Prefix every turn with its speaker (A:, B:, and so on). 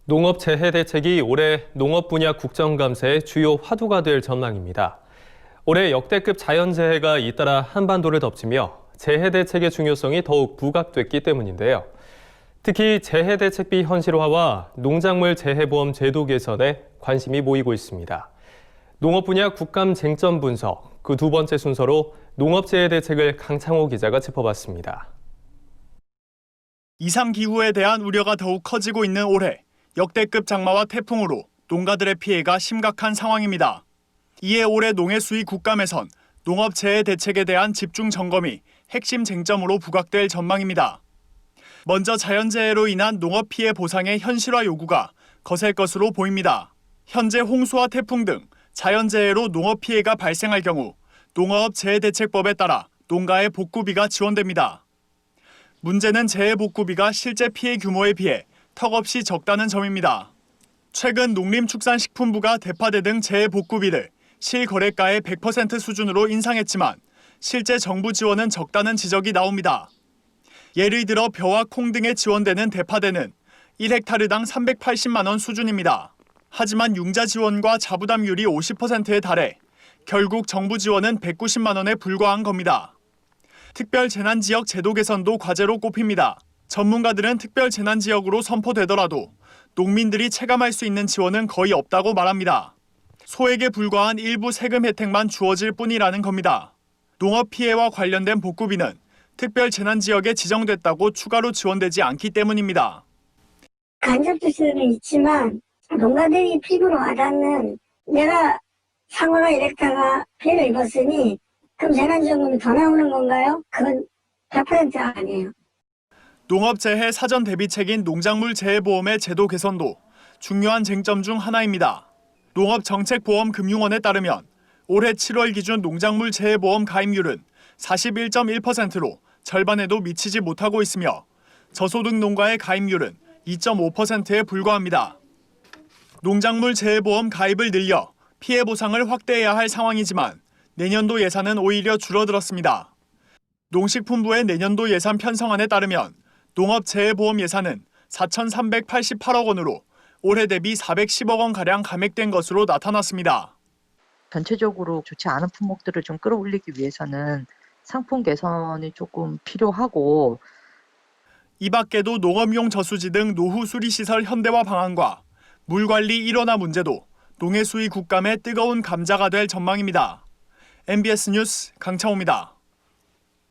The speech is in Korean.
A: 농업 재해 대책이 올해 농업 분야 국정감사의 주요 화두가 될 전망입니다. 올해 역대급 자연재해가 잇따라 한반도를 덮치며 재해 대책의 중요성이 더욱 부각됐기 때문인데요. 특히 재해 대책비 현실화와 농작물 재해보험 제도 개선에 관심이 모이고 있습니다. 농업 분야 국감 쟁점 분석, 그 두 번째 순서로 농업 재해 대책을 강창호 기자가 짚어봤습니다.
B: 이상기후에 대한 우려가 더욱 커지고 있는 올해, 역대급 장마와 태풍으로 농가들의 피해가 심각한 상황입니다. 이에 올해 농해수위 국감에선 농업 재해 대책에 대한 집중 점검이 핵심 쟁점으로 부각될 전망입니다. 먼저 자연재해로 인한 농업 피해 보상의 현실화 요구가 거셀 것으로 보입니다. 현재 홍수와 태풍 등 자연재해로 농업 피해가 발생할 경우 농업 재해대책법에 따라 농가의 복구비가 지원됩니다. 문제는 재해복구비가 실제 피해 규모에 비해 턱없이 적다는 점입니다. 최근 농림축산식품부가 대파대 등 재해복구비를 실거래가의 100% 수준으로 인상했지만 실제 정부 지원은 적다는 지적이 나옵니다. 예를 들어 벼와 콩 등에 지원되는 대파대는 1헥타르당 380만 원 수준입니다. 하지만 융자 지원과 자부담률이 50%에 달해 결국 정부 지원은 190만 원에 불과한 겁니다. 특별재난지역 제도 개선도 과제로 꼽힙니다. 전문가들은 특별재난지역으로 선포되더라도 농민들이 체감할 수 있는 지원은 거의 없다고 말합니다. 소액에 불과한 일부 세금 혜택만 주어질 뿐이라는 겁니다. 농업 피해와 관련된 복구비는 특별재난지역에 지정됐다고 추가로 지원되지 않기 때문입니다.
C: 간접 지수는 있지만 농가들이 피부로 와닿는 내가 상어가 이랬다가 피해를 입었으니 그럼 재난지원금이 더 나오는 건가요? 그건 100% 아니에요.
B: 농업재해 사전 대비책인 농작물 재해보험의 제도 개선도 중요한 쟁점 중 하나입니다. 농업정책보험금융원에 따르면 올해 7월 기준 농작물 재해보험 가입률은 41.1%로 절반에도 미치지 못하고 있으며 저소득 농가의 가입률은 2.5%에 불과합니다. 농작물 재해보험 가입을 늘려 피해 보상을 확대해야 할 상황이지만 내년도 예산은 오히려 줄어들었습니다. 농식품부의 내년도 예산 편성안에 따르면 농업재해보험 예산은 4,388억 원으로 올해 대비 410억 원가량 감액된 것으로 나타났습니다.
D: 전체적으로 좋지 않은 품목들을 좀 끌어올리기 위해서는 상품 개선이 조금 필요하고
B: 이 밖에도 농업용 저수지 등 노후 수리시설 현대화 방안과 물관리 일원화 문제도 농해수위 국감의 뜨거운 감자가 될 전망입니다. MBS 뉴스 강창호입니다.